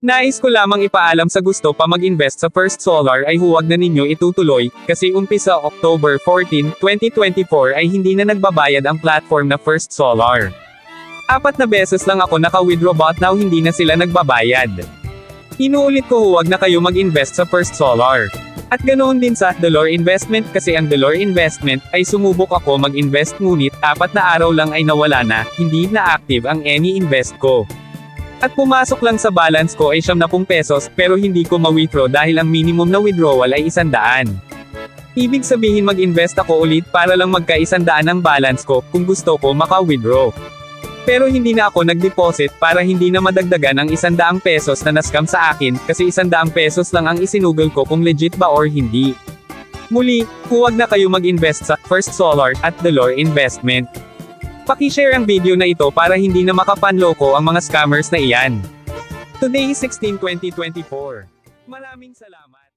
Nais ko lamang ipaalam sa gusto pa mag-invest sa First Solar ay huwag na ninyo itutuloy, kasi umpisa October 14, 2024 ay hindi na nagbabayad ang platform na First Solar. 4 na beses lang ako naka-withdraw but now hindi na sila nagbabayad. Inuulit ko huwag na kayo mag-invest sa First Solar. At ganoon din sa Dollar Investment kasi ang Dollar Investment ay sumubok ako mag-invest ngunit 4 na araw lang ay nawala na, hindi na active ang any invest ko. At pumasok lang sa balance ko ay 70 pesos pero hindi ko ma-withdraw dahil ang minimum na withdrawal ay 100. Ibig sabihin mag-invest ako ulit para lang magka-100 ang balance ko kung gusto ko maka-withdraw. Pero hindi na ako nag-deposit para hindi na madagdagan ang 100 pesos na na-scam sa akin kasi 100 pesos lang ang isinugol ko kung legit ba or hindi. Muli, huwag na kayo mag-invest sa First Solar at Dollar Investment. Paki-share ang video na ito para hindi na makapanloko ang mga scammers na iyan. Today is 16/20/24. Maraming salamat.